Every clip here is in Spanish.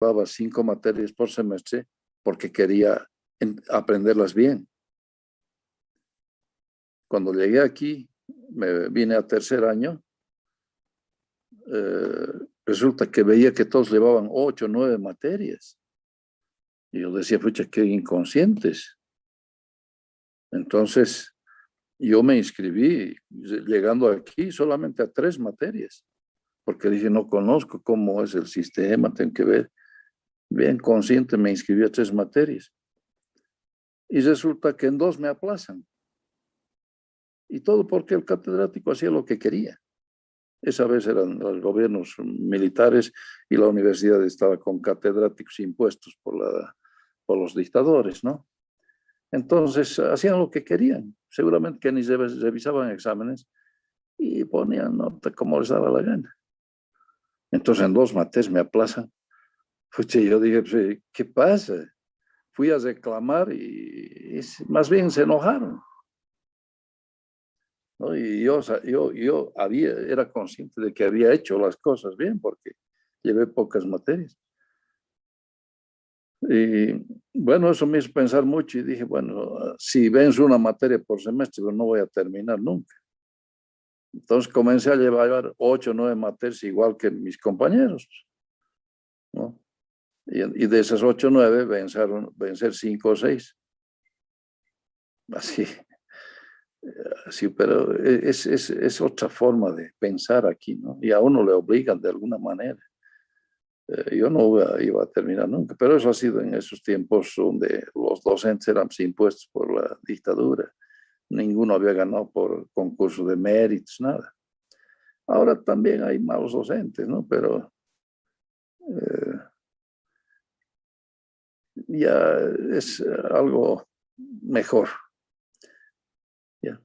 llevaba 5 materias por semestre porque quería aprenderlas bien. Cuando llegué aquí, me vine a tercer año, resulta que veía que todos llevaban 8 o 9 materias. Y yo decía, pucha, qué inconscientes. Entonces, yo me inscribí, llegando aquí, solamente a 3 materias, porque dije, no conozco cómo es el sistema, tengo que ver. Bien consciente, me inscribí a 3 materias. Y resulta que en 2 me aplazan. Y todo porque el catedrático hacía lo que quería. Esa vez eran los gobiernos militares y la universidad estaba con catedráticos impuestos por los dictadores, ¿no? Entonces hacían lo que querían. Seguramente que ni revisaban exámenes y ponían nota como les daba la gana. Entonces en 2 materias me aplazan. Pues yo dije, pues, ¿qué pasa? Fui a reclamar y más bien se enojaron, ¿no? Y yo era consciente de que había hecho las cosas bien porque llevé pocas materias. Y bueno, eso me hizo pensar mucho y dije, bueno, si venzo una materia por semestre, pues no voy a terminar nunca. Entonces comencé a llevar 8 o 9 materias igual que mis compañeros, ¿no? Y de esas 8 o 9 vencer 5 o 6. Así, así, pero es otra forma de pensar aquí, ¿no? Y a uno le obligan de alguna manera. Yo no iba a terminar nunca, pero eso ha sido en esos tiempos donde los docentes eran impuestos por la dictadura. Ninguno había ganado por concurso de méritos, nada. Ahora también hay malos docentes, ¿no? Pero eh, ya es algo mejor. ¿Ya?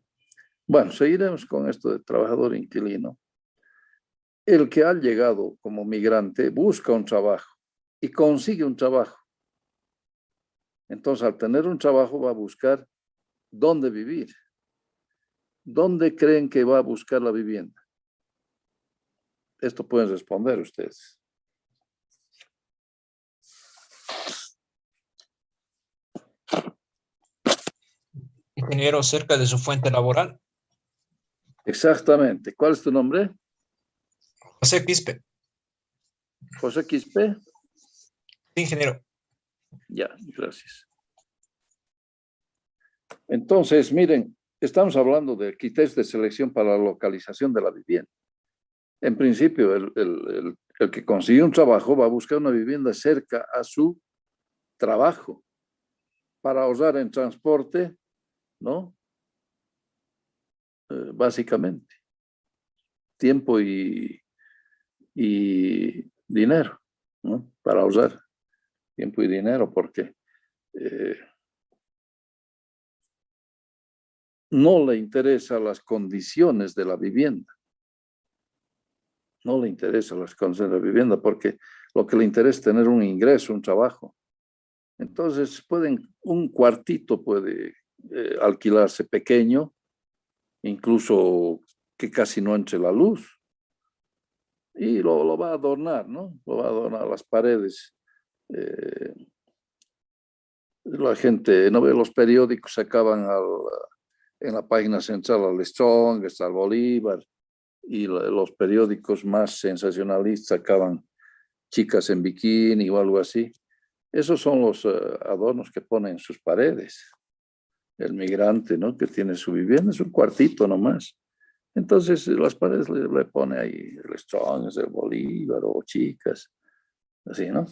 Bueno, seguiremos con esto de trabajador inquilino. El que ha llegado como migrante busca un trabajo y consigue un trabajo. Entonces, al tener un trabajo, va a buscar dónde vivir. ¿Dónde creen que va a buscar la vivienda? Esto pueden responder ustedes. Ingeniero, cerca de su fuente laboral. Exactamente. ¿Cuál es tu nombre? José Quispe. José Quispe. Sí, ingeniero. Ya, gracias. Entonces, miren, estamos hablando de criterios de selección para la localización de la vivienda. En principio, el que consigue un trabajo va a buscar una vivienda cerca a su trabajo para ahorrar en transporte, ¿no? Básicamente, tiempo y dinero, ¿no? Para ahorrar tiempo y dinero, porque no le interesan las condiciones de la vivienda. No le interesan las condiciones de la vivienda, porque lo que le interesa es tener un ingreso, un trabajo. Entonces, un cuartito puede alquilarse pequeño, incluso que casi no entre la luz, y lo va a adornar, ¿no? Lo va a adornar las paredes. La gente, no ve los periódicos, sacaban en la página central al Strong, al Bolívar, y los periódicos más sensacionalistas sacaban chicas en bikini o algo así. Esos son los adornos que ponen en sus paredes. El migrante, ¿no? Que tiene su vivienda, es un cuartito nomás. Entonces las paredes le pone ahí el Strong, el Bolívar o chicas, así, ¿no?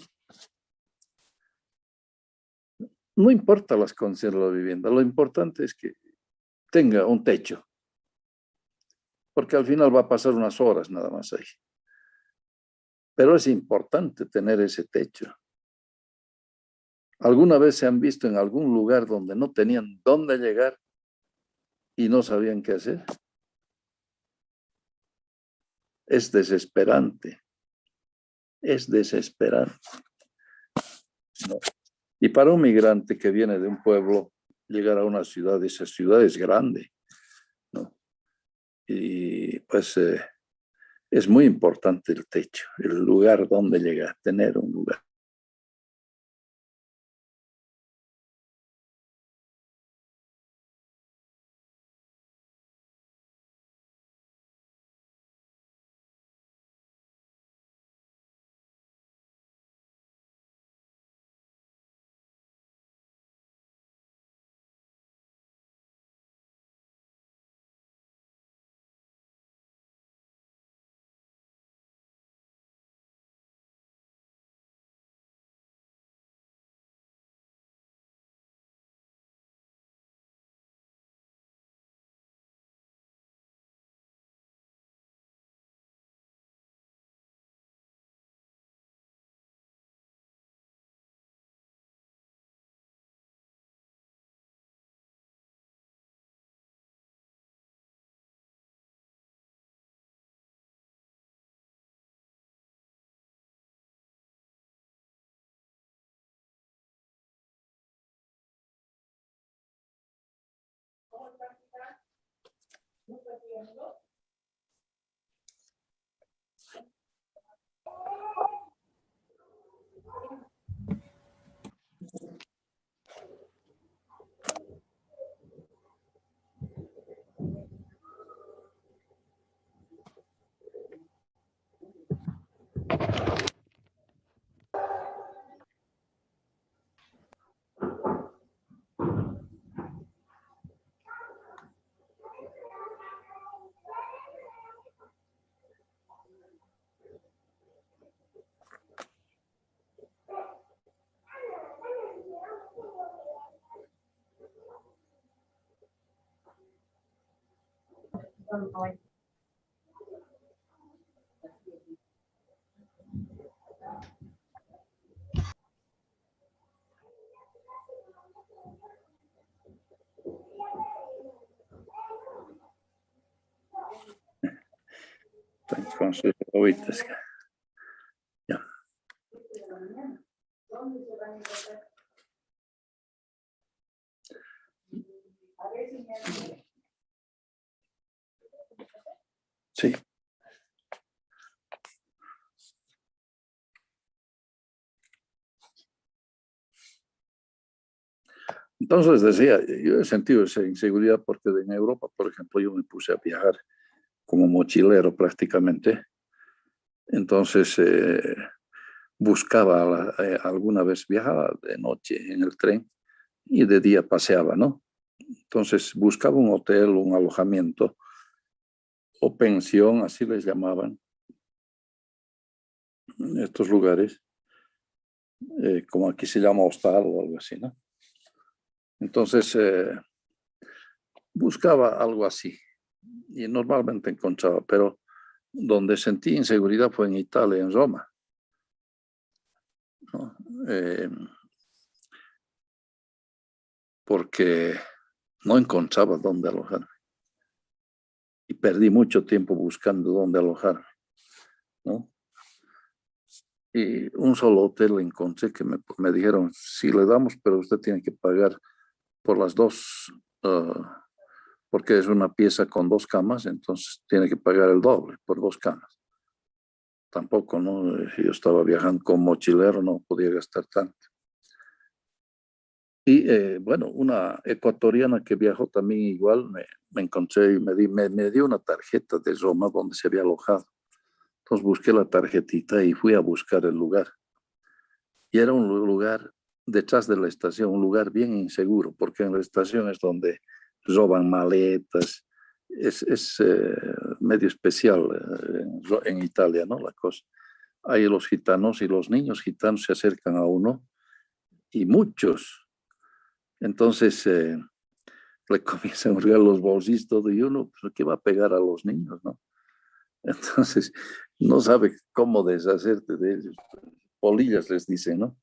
No importa las condiciones de la vivienda, lo importante es que tenga un techo, porque al final va a pasar unas horas nada más ahí. Pero es importante tener ese techo. ¿Alguna vez se han visto en algún lugar donde no tenían dónde llegar y no sabían qué hacer? Es desesperante. Es desesperante, ¿no? Y para un migrante que viene de un pueblo, llegar a una ciudad, esa ciudad es grande, ¿no? Y pues es muy importante el techo, el lugar donde llegar, tener un lugar. Con sus ovitas. Ya. Sí. Entonces decía, yo he sentido esa inseguridad porque en Europa, por ejemplo, yo me puse a viajar como mochilero prácticamente. Entonces buscaba, alguna vez viajaba de noche en el tren y de día paseaba, ¿no? Entonces buscaba un hotel, un alojamiento o pensión, así les llamaban, en estos lugares, como aquí se llama hostal o algo así, ¿no? Entonces buscaba algo así y normalmente encontraba, pero donde sentí inseguridad fue en Italia, en Roma, ¿no? Porque no encontraba dónde alojarme y perdí mucho tiempo buscando dónde alojarme, ¿no? Y un solo hotel encontré que me dijeron, sí le damos, pero usted tiene que pagar por las dos, porque es una pieza con dos camas, entonces tiene que pagar el doble por dos camas. Tampoco, ¿no? Yo estaba viajando con mochilero, no podía gastar tanto. Y bueno, una ecuatoriana que viajó también igual, me encontré y me dio una tarjeta de Roma donde se había alojado. Entonces busqué la tarjetita y fui a buscar el lugar. Y era un lugar detrás de la estación, un lugar bien inseguro, porque en la estación es donde roban maletas. Es medio especial en Italia, ¿no? La cosa. Ahí los gitanos y los niños gitanos se acercan a uno y muchos. Entonces le comienzan a hurgar los bolsillos todo y uno, pues, ¿qué va a pegar a los niños, no? Entonces no sabe cómo deshacerte de ellos. Polillas les dicen, ¿no?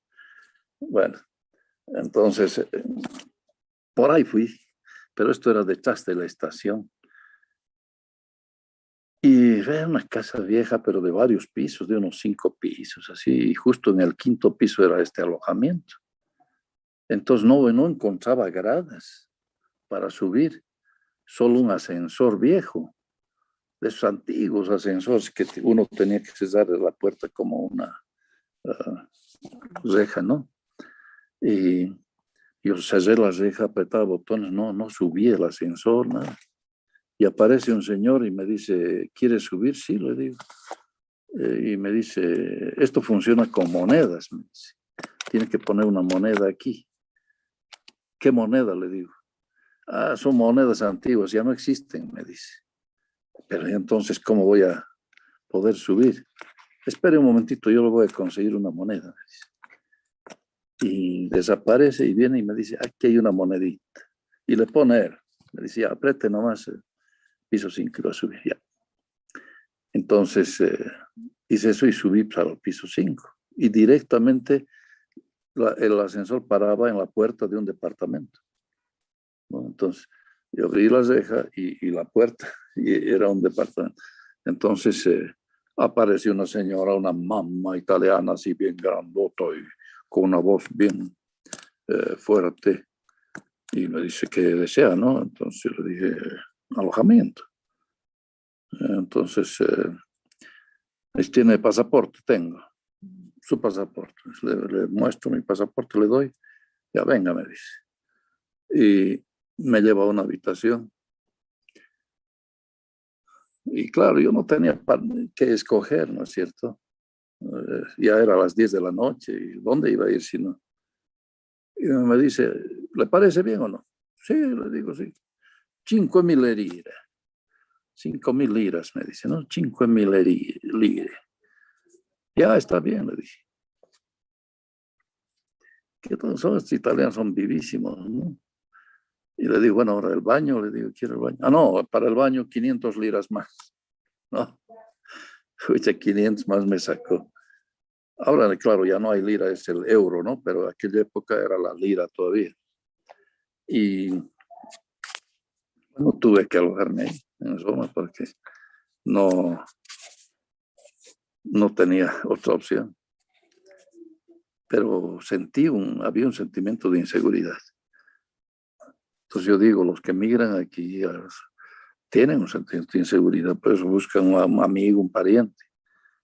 Bueno, entonces por ahí fui, pero esto era detrás de la estación. Y era una casa vieja, pero de varios pisos, de unos 5 pisos, así, y justo en el quinto piso era este alojamiento. Entonces no encontraba gradas para subir, solo un ascensor viejo, de esos antiguos ascensores que uno tenía que cerrar la puerta como una reja, ¿no? Y yo cerré la reja, apretaba botones, no subía el ascensor, nada. Y aparece un señor y me dice, ¿quieres subir? Sí, le digo. Y me dice, esto funciona con monedas, me dice. Tiene que poner una moneda aquí. ¿Qué moneda? Le digo. Ah, son monedas antiguas, ya no existen, me dice. Pero entonces, ¿cómo voy a poder subir? Espere un momentito, yo le voy a conseguir una moneda, me dice. Y desaparece y viene y me dice, aquí hay una monedita. Y le pone él. Me dice, ya, apriete nomás el piso 5 y lo subí, ya. Entonces hice eso y subí para el piso 5. Y directamente el ascensor paraba en la puerta de un departamento, ¿no? Entonces yo abrí la reja y la puerta y era un departamento. Entonces apareció una señora, una mamá italiana así bien grandota y con una voz bien fuerte y me dice que desea, ¿no? Entonces le dije alojamiento. Entonces, tiene pasaporte, tengo su pasaporte. Le muestro mi pasaporte, le doy, ya venga, me dice. Y me lleva a una habitación. Y claro, yo no tenía que escoger, ¿no es cierto? Ya era las 10 de la noche, ¿y dónde iba a ir si no? Y me dice, ¿le parece bien o no? Sí, le digo, sí. 5.000 lire. 5.000 liras, me dice, ¿no? 5.000 lire. Ya está bien, le dije. Que todos son estos italianos, son vivísimos, ¿no? Y le digo, bueno, ahora el baño, le digo, quiero el baño. Ah, no, para el baño 500 liras más, ¿no? Oye, 500 más me sacó. Ahora, claro, ya no hay lira, es el euro, ¿no? Pero en aquella época era la lira todavía. Y no tuve que alojarme ahí, en Roma, porque no, no tenía otra opción. Pero había un sentimiento de inseguridad. Entonces yo digo, los que migran aquí tienen un sentimiento de inseguridad, por eso buscan un amigo, un pariente,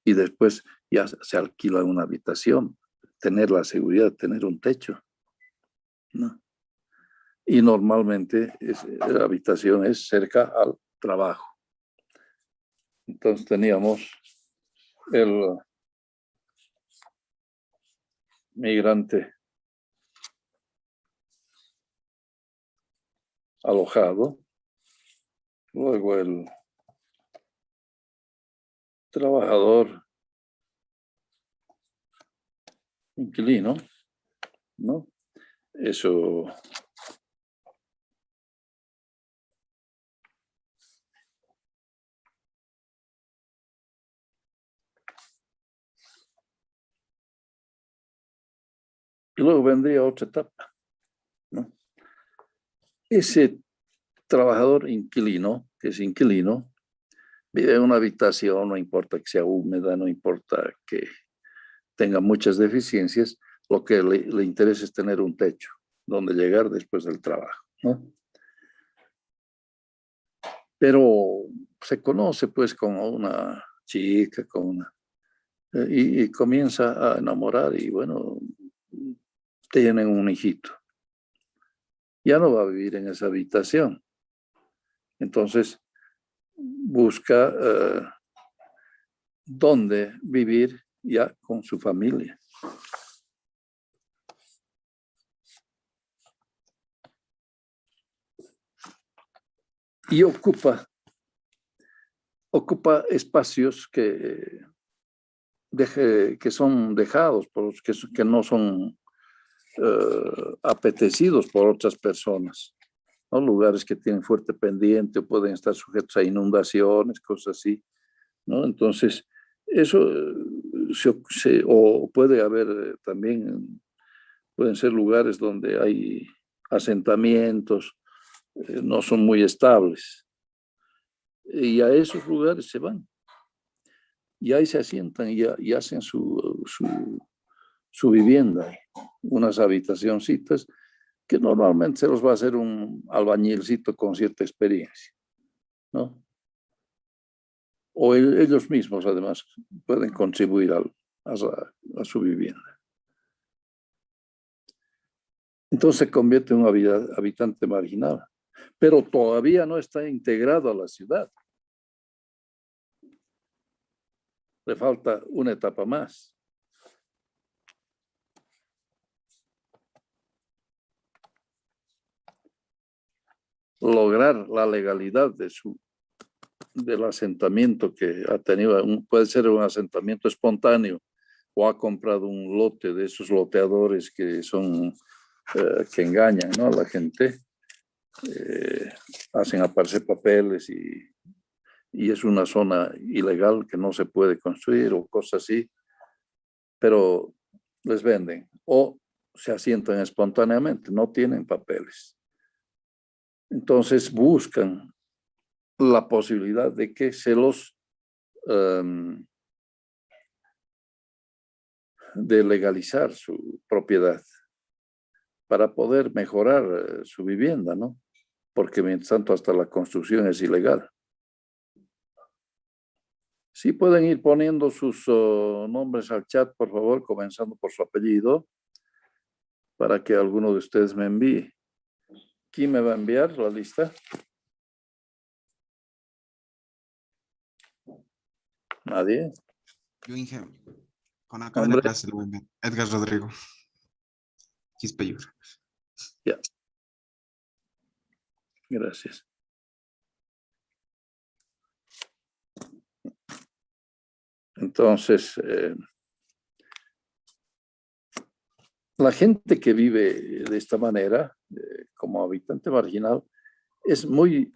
y después ya se alquilan una habitación, tener la seguridad, tener un techo, ¿no? Y normalmente la habitación es cerca al trabajo. Entonces teníamos el migrante alojado, luego el trabajador inquilino, ¿no? Eso. Y luego vendría otra etapa, ¿no? Ese trabajador inquilino, que es inquilino, vive en una habitación, no importa que sea húmeda, no importa que tenga muchas deficiencias, lo que le interesa es tener un techo donde llegar después del trabajo, ¿no? Pero se conoce pues con una chica, y comienza a enamorar y bueno, tienen un hijito. Ya no va a vivir en esa habitación. Entonces busca dónde vivir ya con su familia. Y ocupa espacios que son dejados, que no son apetecidos por otras personas, ¿no? Lugares que tienen fuerte pendiente o pueden estar sujetos a inundaciones, cosas así, ¿no? Entonces, eso o puede haber también, pueden ser lugares donde hay asentamientos, no son muy estables. Y a esos lugares se van. Y ahí se asientan y hacen su vivienda, unas habitacioncitas que normalmente se los va a hacer un albañilcito con cierta experiencia, ¿no? O ellos mismos, además, pueden contribuir a su vivienda. Entonces se convierte en un habitante marginal, pero todavía no está integrado a la ciudad. Le falta una etapa más. Lograr la legalidad del asentamiento que ha tenido. Puede ser un asentamiento espontáneo o ha comprado un lote de esos loteadores que son que engañan, ¿no?, a la gente, hacen aparecer papeles y es una zona ilegal que no se puede construir o cosas así, pero les venden o se asientan espontáneamente, no tienen papeles. Entonces buscan la posibilidad de que se los de legalizar su propiedad para poder mejorar su vivienda, ¿no? Porque mientras tanto hasta la construcción es ilegal. Sí pueden ir poniendo sus nombres al chat, por favor, comenzando por su apellido, para que alguno de ustedes me envíe. ¿Quién me va a enviar la lista? ¿Nadie? Yo, Inge, cuando acabe la Hombre, clase, lo voy a enviar. Edgar Rodrigo. Quispeyur. ya. Gracias. Entonces, la gente que vive de esta manera, como habitante marginal, es muy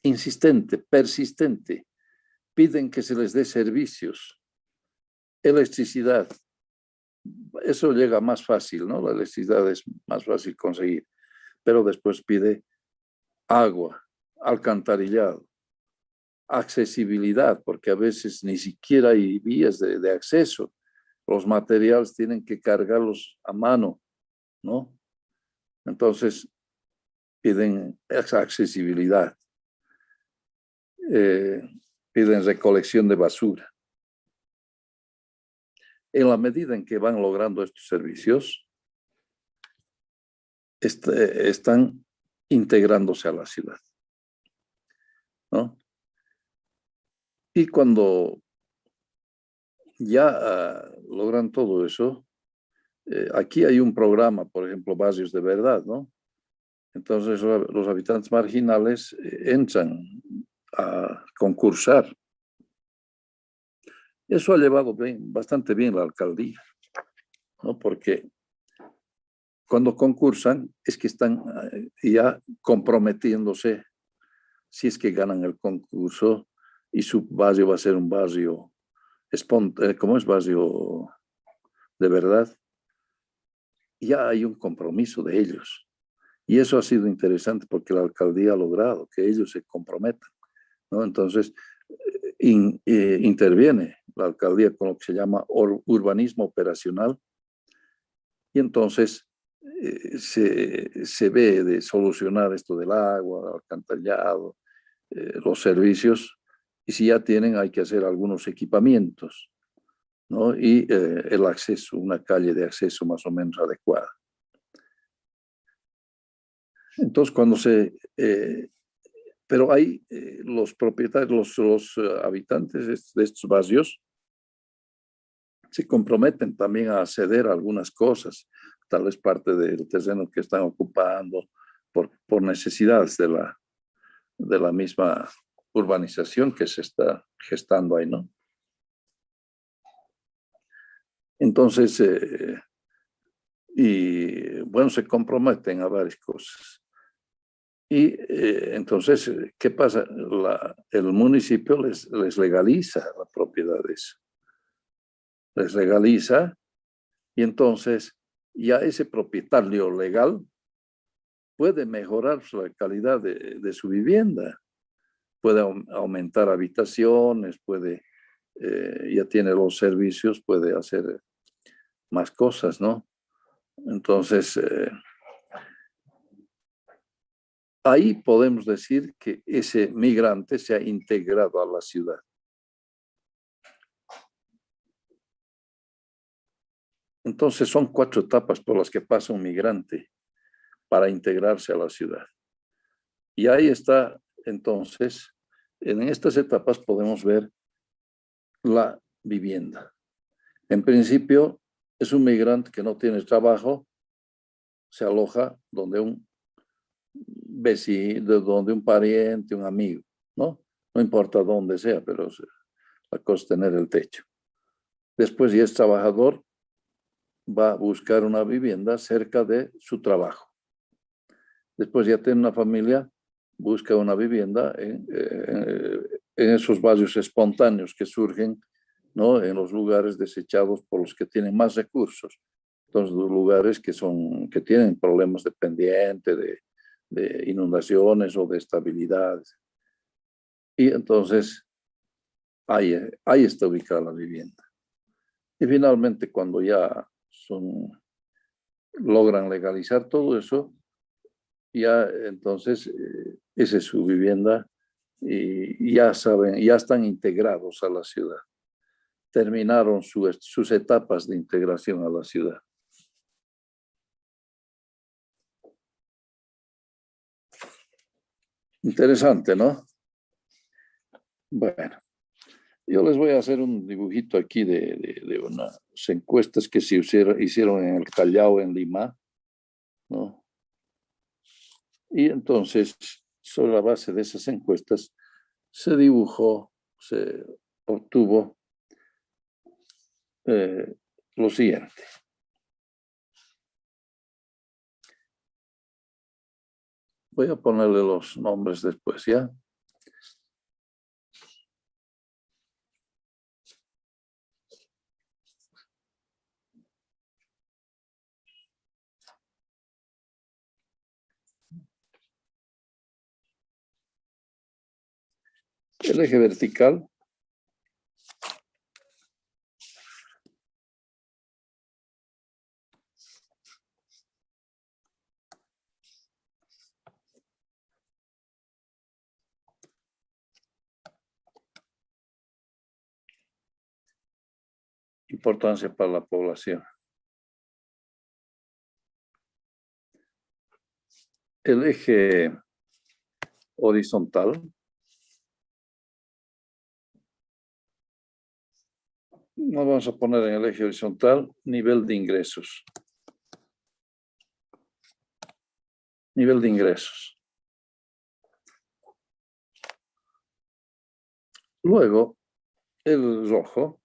insistente, persistente. Piden que se les dé servicios, electricidad. Eso llega más fácil, ¿no? La electricidad es más fácil conseguir, pero después pide agua, alcantarillado, accesibilidad, porque a veces ni siquiera hay vías de acceso. Los materiales tienen que cargarlos a mano, ¿no? Entonces, piden esa accesibilidad, piden recolección de basura. En la medida en que van logrando estos servicios, están integrándose a la ciudad, ¿no? Y cuando ya logran todo eso, aquí hay un programa, por ejemplo, Barrios de Verdad, ¿no? Entonces los habitantes marginales entran a concursar. Eso ha llevado bastante bien la alcaldía, ¿no? Porque cuando concursan es que están ya comprometiéndose, si es que ganan el concurso y su barrio va a ser un barrio, ¿cómo es? Barrio de verdad. Ya hay un compromiso de ellos. Y eso ha sido interesante porque la alcaldía ha logrado que ellos se comprometan, ¿no? Entonces, interviene la alcaldía con lo que se llama urbanismo operacional y entonces se ve de solucionar esto del agua, el alcantarillado, los servicios, y si ya tienen hay que hacer algunos equipamientos, ¿no? Y el acceso, una calle de acceso más o menos adecuada. Entonces, pero hay los propietarios, los habitantes de estos barrios se comprometen también a ceder a algunas cosas, tal vez parte del terreno que están ocupando por necesidades de la misma urbanización que se está gestando ahí, ¿no? Entonces, y bueno, se comprometen a varias cosas. Y entonces, ¿qué pasa? El municipio les legaliza la propiedad de eso. Les legaliza y entonces ya ese propietario legal puede mejorar la calidad de su vivienda, puede aumentar habitaciones, ya tiene los servicios, puede hacer más cosas, ¿no? Entonces, ahí podemos decir que ese migrante se ha integrado a la ciudad. Entonces son 4 etapas por las que pasa un migrante para integrarse a la ciudad. Y ahí está, entonces, en estas etapas podemos ver la vivienda. En principio, es un migrante que no tiene trabajo, se aloja donde un vecino, donde un pariente, un amigo, ¿no? No importa dónde sea, pero la cosa es tener el techo. Después, si es trabajador, va a buscar una vivienda cerca de su trabajo. Después ya tiene una familia, busca una vivienda en esos barrios espontáneos que surgen, ¿no? En los lugares desechados por los que tienen más recursos. Entonces, los lugares que tienen problemas de pendiente, de inundaciones o de estabilidad. Y entonces, ahí está ubicada la vivienda. Y finalmente, cuando ya logran legalizar todo eso, ya entonces esa es su vivienda y ya saben, ya están integrados a la ciudad. Terminaron sus etapas de integración a la ciudad. Interesante, ¿no? Bueno, yo les voy a hacer un dibujito aquí de unas encuestas que se hicieron en el Callao, en Lima, ¿no? Y entonces, sobre la base de esas encuestas, se dibujó, se obtuvo lo siguiente. Voy a ponerle los nombres después, ¿ya? El eje vertical importancia para la población. El eje horizontal nos vamos a poner en el eje horizontal nivel de ingresos. Nivel de ingresos. Luego, el rojo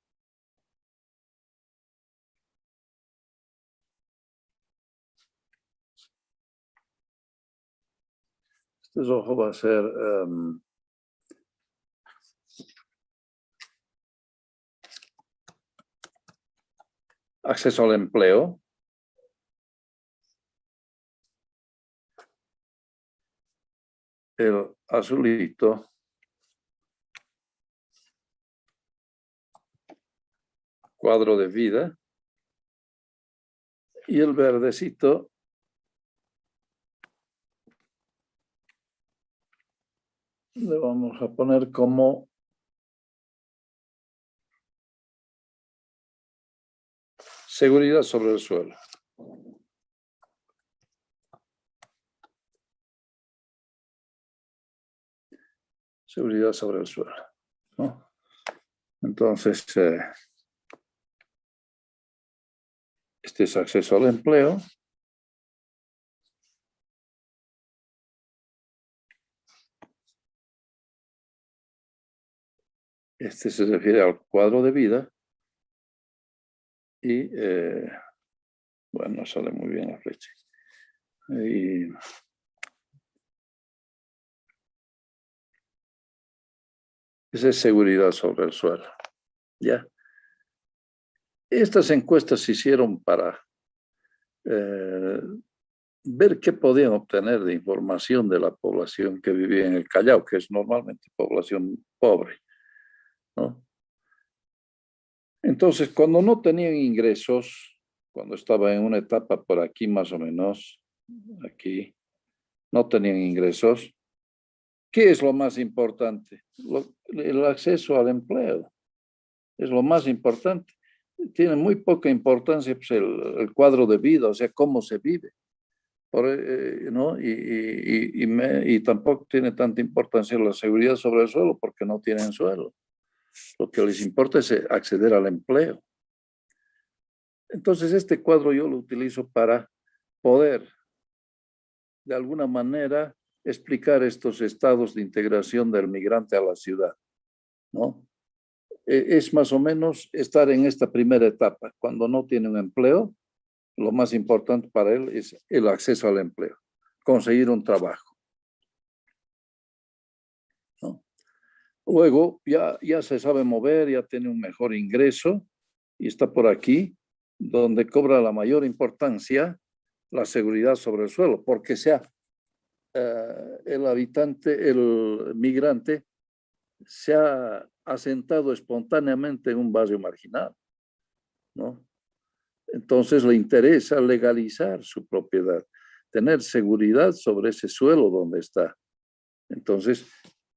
este rojo va a ser acceso al empleo. El azulito cuadro de vida y el verdecito le vamos a poner como seguridad sobre el suelo. Seguridad sobre el suelo, ¿no? Entonces, este es acceso al empleo. Este se refiere al cuadro de vida. Y, bueno, sale muy bien la flecha. Y esa es seguridad sobre el suelo. ¿Ya? Estas encuestas se hicieron para ver qué podían obtener de información de la población que vivía en el Callao, que es normalmente población pobre, ¿no? Entonces, cuando no tenían ingresos, cuando estaba en una etapa por aquí más o menos, aquí, no tenían ingresos, ¿qué es lo más importante? El acceso al empleo es lo más importante. Tiene muy poca importancia pues, el cuadro de vida, o sea, cómo se vive. ¿No? Y tampoco tiene tanta importancia la seguridad sobre el suelo porque no tienen suelo. Lo que les importa es acceder al empleo. Entonces, este cuadro yo lo utilizo para poder, de alguna manera, explicar estos estados de integración del migrante a la ciudad, ¿no? Es más o menos estar en esta primera etapa. Cuando no tiene un empleo, lo más importante para él es el acceso al empleo, conseguir un trabajo, ¿no? Luego ya se sabe mover, ya tiene un mejor ingreso y está por aquí, donde cobra la mayor importancia la seguridad sobre el suelo, porque sea el habitante, el migrante, se ha asentado espontáneamente en un barrio marginal, ¿no? Entonces le interesa legalizar su propiedad, tener seguridad sobre ese suelo donde está. Entonces,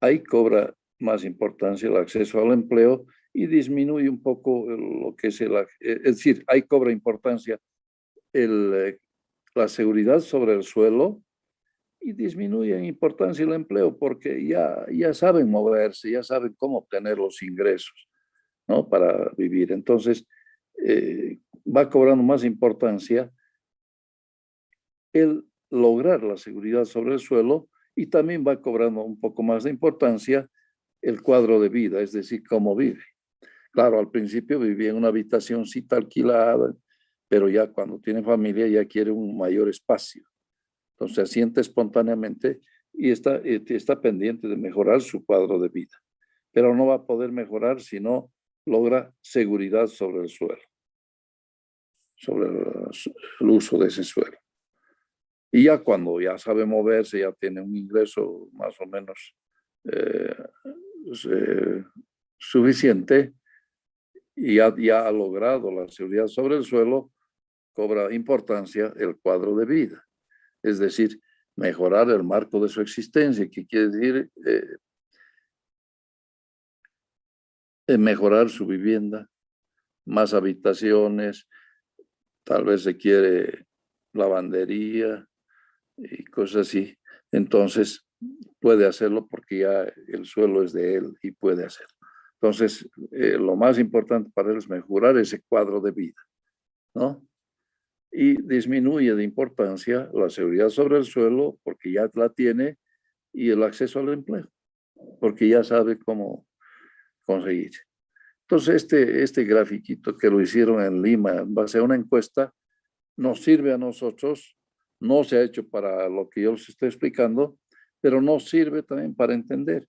ahí cobra más importancia el acceso al empleo y disminuye un poco lo que es es decir, ahí cobra importancia la seguridad sobre el suelo y disminuye en importancia el empleo porque ya saben moverse, ya saben cómo obtener los ingresos, ¿no? Para vivir. Entonces, va cobrando más importancia el lograr la seguridad sobre el suelo y también va cobrando un poco más de importancia el cuadro de vida, es decir, cómo vive. Claro, al principio vivía en una habitacióncita alquilada, pero ya cuando tiene familia ya quiere un mayor espacio. Entonces se asienta espontáneamente y está pendiente de mejorar su cuadro de vida. Pero no va a poder mejorar si no logra seguridad sobre el suelo, sobre el uso de ese suelo. Y ya cuando ya sabe moverse, ya tiene un ingreso más o menos suficiente y ya ha logrado la seguridad sobre el suelo, cobra importancia el cuadro de vida. Es decir, mejorar el marco de su existencia, que quiere decir mejorar su vivienda, más habitaciones, tal vez se quiere lavandería y cosas así. Entonces, puede hacerlo porque ya el suelo es de él y puede hacerlo. Entonces, lo más importante para él es mejorar ese cuadro de vida, ¿no? Y disminuye de importancia la seguridad sobre el suelo porque ya la tiene y el acceso al empleo, porque ya sabe cómo conseguir. Entonces, este grafiquito que lo hicieron en Lima en base a una encuesta nos sirve a nosotros, no se ha hecho para lo que yo les estoy explicando, pero nos sirve también para entender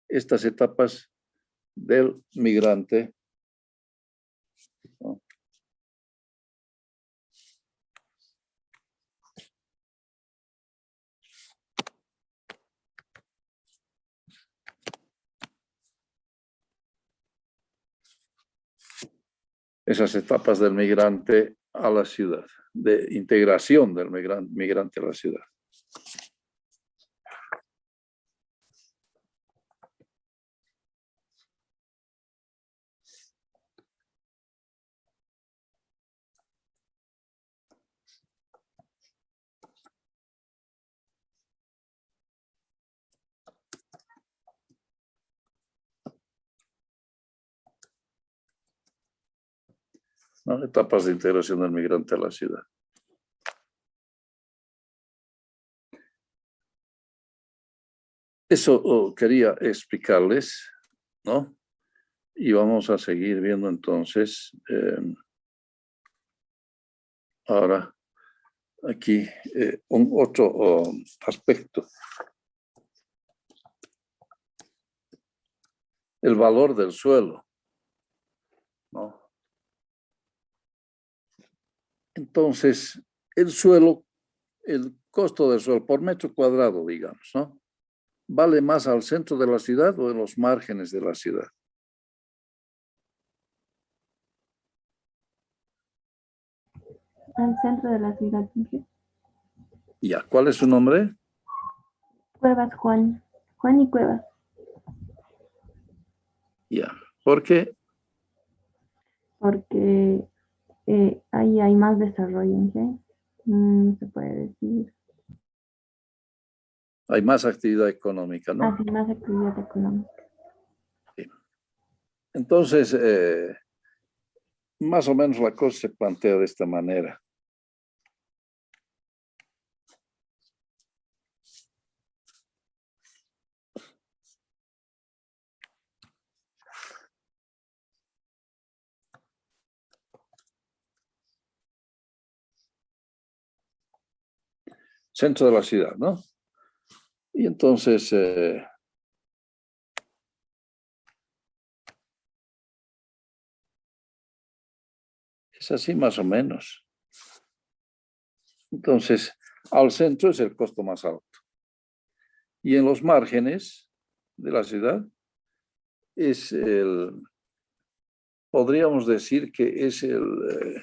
estas etapas del migrante, ¿no? Esas etapas del migrante a la ciudad, de integración del migrante a la ciudad. ¿No? Etapas de integración del migrante a la ciudad. Eso quería explicarles, ¿no? Y vamos a seguir viendo entonces ahora aquí un otro aspecto. El valor del suelo, ¿no? Entonces, el suelo, el costo del suelo por metro cuadrado, digamos, ¿no? ¿Vale más al centro de la ciudad o en los márgenes de la ciudad? Al centro de la ciudad. Ya, ¿cuál es su nombre? Cuevas, Juan. Juan y Cuevas. Ya, ¿por qué? Porque ahí hay más desarrollo, ¿sí? Se puede decir. Hay más actividad económica, ¿no? Así, más actividad económica. Sí. Entonces, más o menos la cosa se plantea de esta manera. Centro de la ciudad, ¿no? Y entonces, es así más o menos. Entonces, al centro es el costo más alto. Y en los márgenes de la ciudad es podríamos decir que es el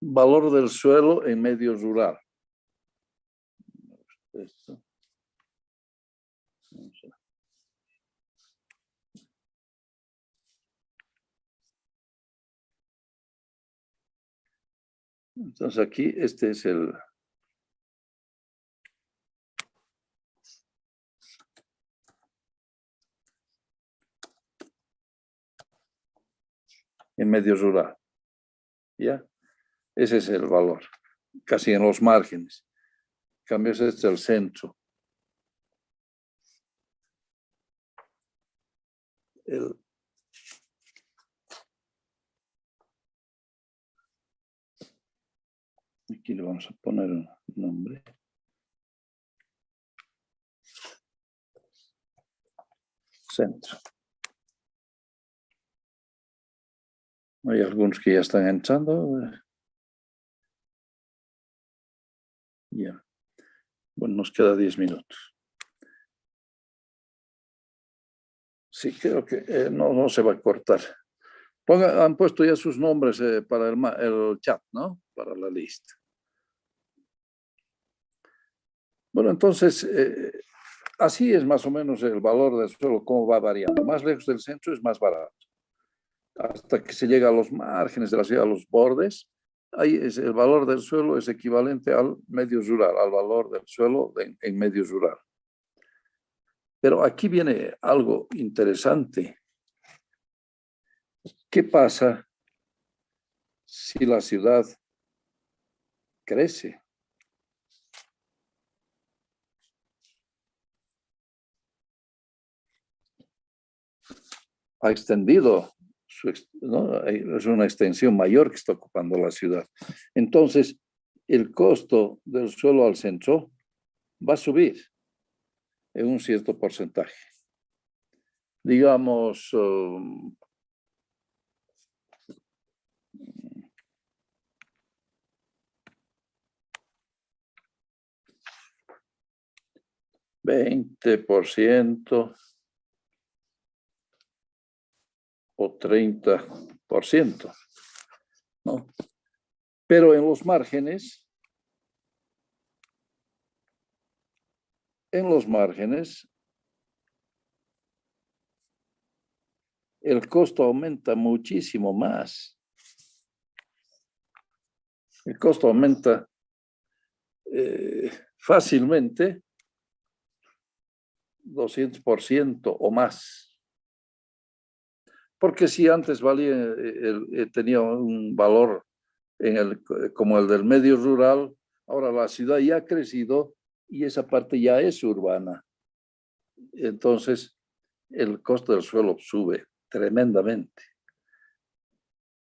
valor del suelo en medio rural. Esto. Entonces aquí este es el... en medio rural, ¿ya? Ese es el valor, casi en los márgenes. En cambio, este es el centro. Aquí le vamos a poner un nombre. Centro. Hay algunos que ya están entrando. Ya. Bueno, nos queda 10 minutos. Sí, creo que no se va a cortar. Han puesto ya sus nombres para el chat, ¿no? Para la lista. Bueno, entonces, así es más o menos el valor del suelo, cómo va variando. Más lejos del centro es más barato. Hasta que se llega a los márgenes de la ciudad, a los bordes, ahí el valor del suelo es equivalente al medio rural, al valor del suelo en medio rural. Pero aquí viene algo interesante. ¿Qué pasa si la ciudad crece? Ha extendido, ¿no? Es una extensión mayor que está ocupando la ciudad. Entonces, el costo del suelo al centro va a subir en un cierto porcentaje. Digamos, 20% o 30%, ¿no? Pero en los márgenes, el costo aumenta muchísimo más. El costo aumenta fácilmente 200% o más. Porque si antes tenía un valor como el del medio rural, ahora la ciudad ya ha crecido y esa parte ya es urbana. Entonces, el costo del suelo sube tremendamente.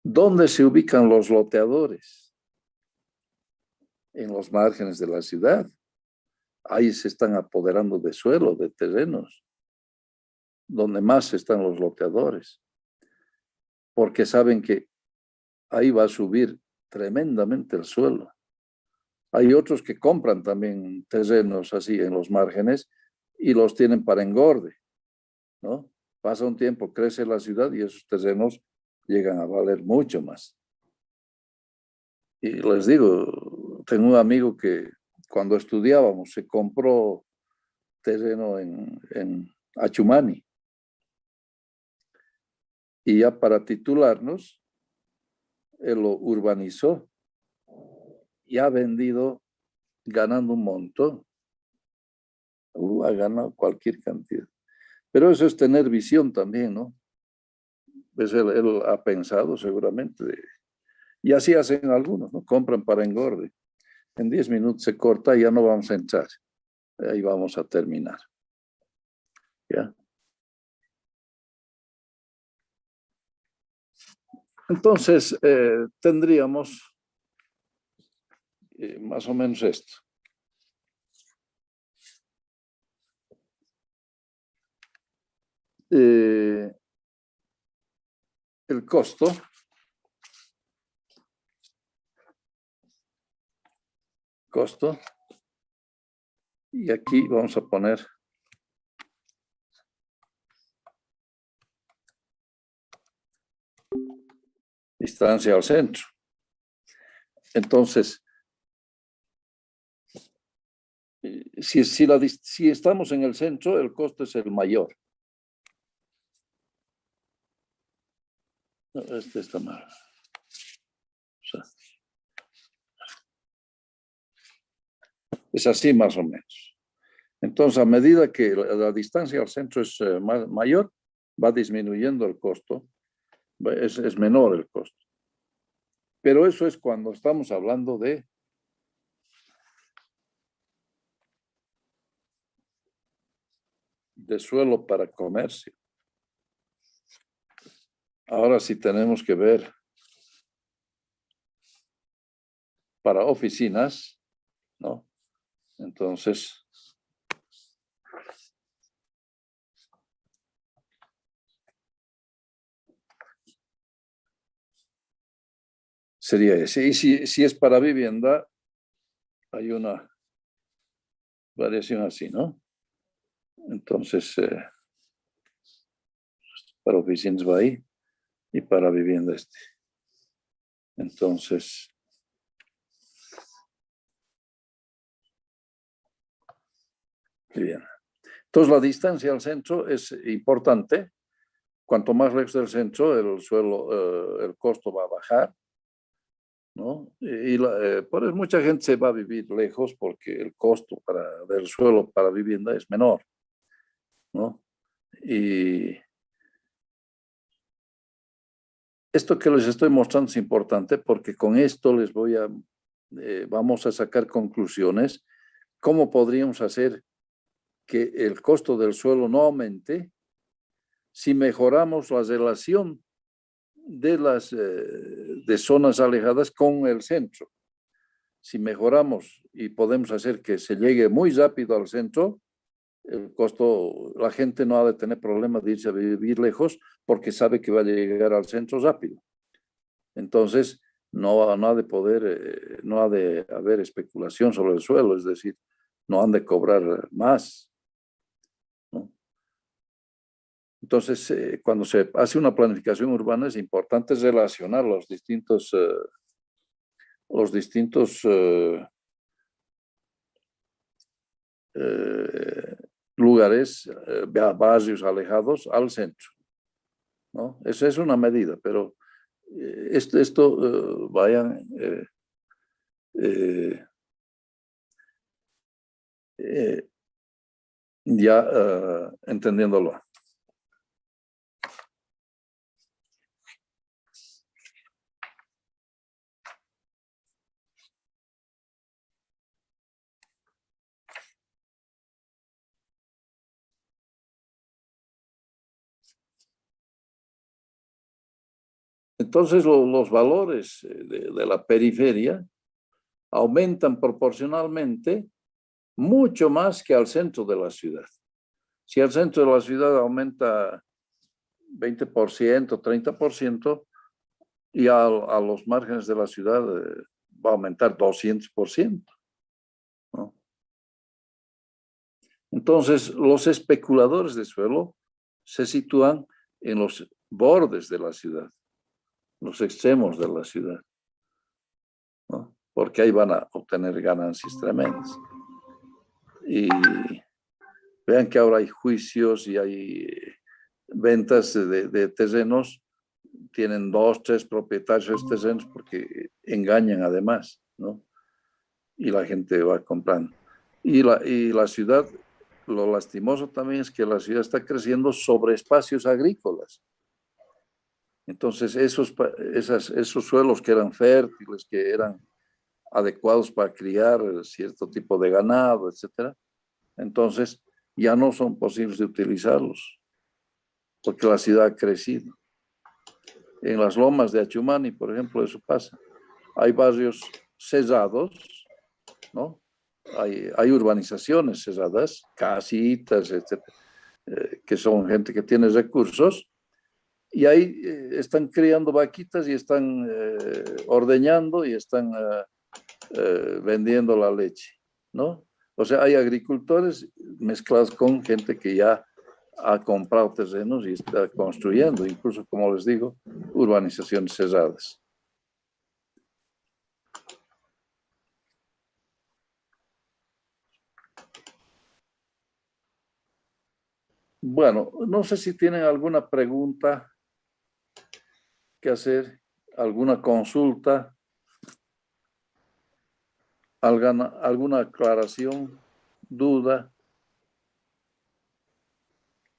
¿Dónde se ubican los loteadores? En los márgenes de la ciudad. Ahí se están apoderando de suelo, de terrenos, donde más están los loteadores, porque saben que ahí va a subir tremendamente el suelo. Hay otros que compran también terrenos así en los márgenes y los tienen para engorde, ¿no? Pasa un tiempo, crece la ciudad y esos terrenos llegan a valer mucho más. Y les digo, tengo un amigo que cuando estudiábamos se compró terreno en Achumani. Y ya para titularnos, él lo urbanizó y ha vendido ganando un montón. Ha ganado cualquier cantidad. Pero eso es tener visión también, ¿no? Pues él ha pensado seguramente. Y así hacen algunos, ¿no? Compran para engorde. En 10 minutos se corta y ya no vamos a entrar. Ahí vamos a terminar. ¿Ya? Entonces, tendríamos más o menos esto. El costo y aquí vamos a poner distancia al centro. Entonces, Si estamos en el centro, el costo es el mayor. No, este está mal. O sea, es así más o menos. Entonces, a medida que la distancia al centro es mayor, va disminuyendo el costo, es menor el costo. Pero eso es cuando estamos hablando de suelo para comercio. Ahora sí tenemos que ver para oficinas, ¿no? Entonces, sería ese. Y si es para vivienda, hay una variación así, ¿no? Entonces, para oficinas va ahí y para vivienda este. Entonces, bien. Entonces, la distancia al centro es importante. Cuanto más lejos del centro, el costo va a bajar, ¿no? Por eso mucha gente se va a vivir lejos porque el costo del suelo para vivienda es menor, ¿no? Y esto que les estoy mostrando es importante porque con esto vamos a sacar conclusiones. ¿Cómo podríamos hacer que el costo del suelo no aumente si mejoramos la relación de zonas alejadas con el centro? Si mejoramos y podemos hacer que se llegue muy rápido al centro, el costo, la gente no ha de tener problema de irse a vivir lejos porque sabe que va a llegar al centro rápido. Entonces, no ha de haber especulación sobre el suelo, es decir, no han de cobrar más, ¿no? Entonces, cuando se hace una planificación urbana es importante relacionar los distintos lugares, barrios alejados al centro, ¿no? Esa es una medida, pero vayan ya entendiéndolo. Entonces los valores de la periferia aumentan proporcionalmente mucho más que al centro de la ciudad. Si al centro de la ciudad aumenta 20%, 30%, y a los márgenes de la ciudad va a aumentar 200%, ¿no? Entonces, los especuladores de suelo se sitúan en los bordes de la ciudad, los extremos de la ciudad, ¿no? Porque ahí van a obtener ganancias tremendas. Y vean que ahora hay juicios y hay ventas de terrenos, tienen 2, 3 propietarios de terrenos porque engañan además, ¿no? Y la gente va comprando. Y la ciudad, lo lastimoso también es que la ciudad está creciendo sobre espacios agrícolas. Entonces, esos suelos que eran fértiles, que eran adecuados para criar cierto tipo de ganado, etcétera, entonces ya no son posibles de utilizarlos, porque la ciudad ha crecido. En las lomas de Achumani, por ejemplo, eso pasa. Hay barrios cesados, ¿no? Hay urbanizaciones cesadas, casitas, etcétera, que son gente que tiene recursos, y ahí están criando vaquitas y están ordeñando y están vendiendo la leche, ¿no? O sea, hay agricultores mezclados con gente que ya ha comprado terrenos y está construyendo, incluso, como les digo, urbanizaciones cerradas. Bueno, no sé si tienen alguna pregunta que hacer, alguna consulta, alguna aclaración, duda.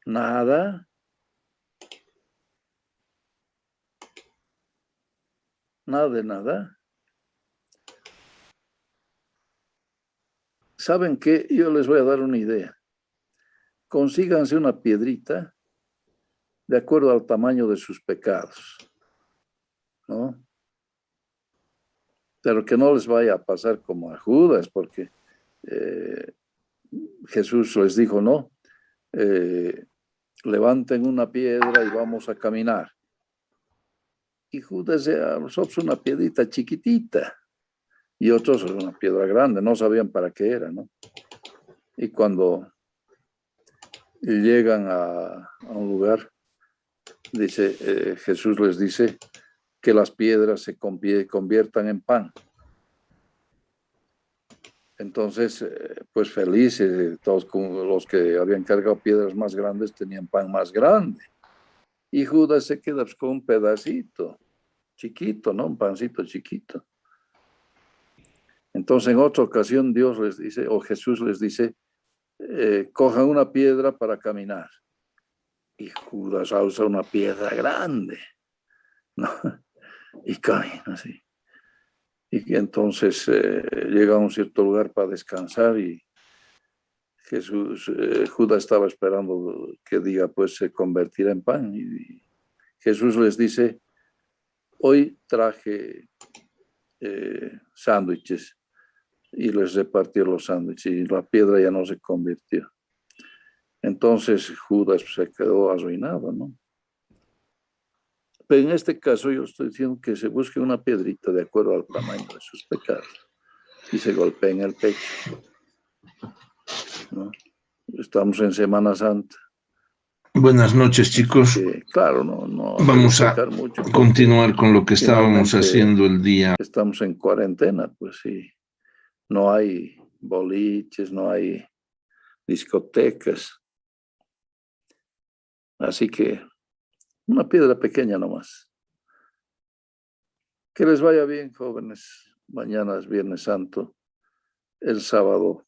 Nada. Nada de nada. ¿Saben qué? Yo les voy a dar una idea. Consíganse una piedrita de acuerdo al tamaño de sus pecados, ¿no? Pero que no les vaya a pasar como a Judas, porque Jesús les dijo, no, levanten una piedra y vamos a caminar. Y Judas nosotros una piedrita chiquitita y otros una piedra grande, no sabían para qué era, ¿no? Y cuando llegan a un lugar, dice, Jesús les dice que las piedras se conviertan en pan. Entonces, pues felices, todos los que habían cargado piedras más grandes tenían pan más grande. Y Judas se queda con un pedacito chiquito, ¿no? Un pancito chiquito. Entonces, en otra ocasión, Dios les dice, o Jesús les dice, cojan una piedra para caminar. Y Judas usa una piedra grande, ¿no? Y camina así. Y entonces llega a un cierto lugar para descansar y Judas estaba esperando que diga, pues se convertirá en pan. Y Jesús les dice, hoy traje sándwiches. Y les repartió los sándwiches y la piedra ya no se convirtió. Entonces Judas se quedó arruinado, ¿no? Pero en este caso yo estoy diciendo que se busque una piedrita de acuerdo al tamaño de sus pecados y se golpea en el pecho, ¿no? Estamos en Semana Santa. Buenas noches, chicos. Claro, no vamos a mucho continuar con lo que estábamos haciendo el día. Estamos en cuarentena, pues sí. No hay boliches, no hay discotecas. Así que una piedra pequeña nomás. Que les vaya bien, jóvenes. Mañana es Viernes Santo. El sábado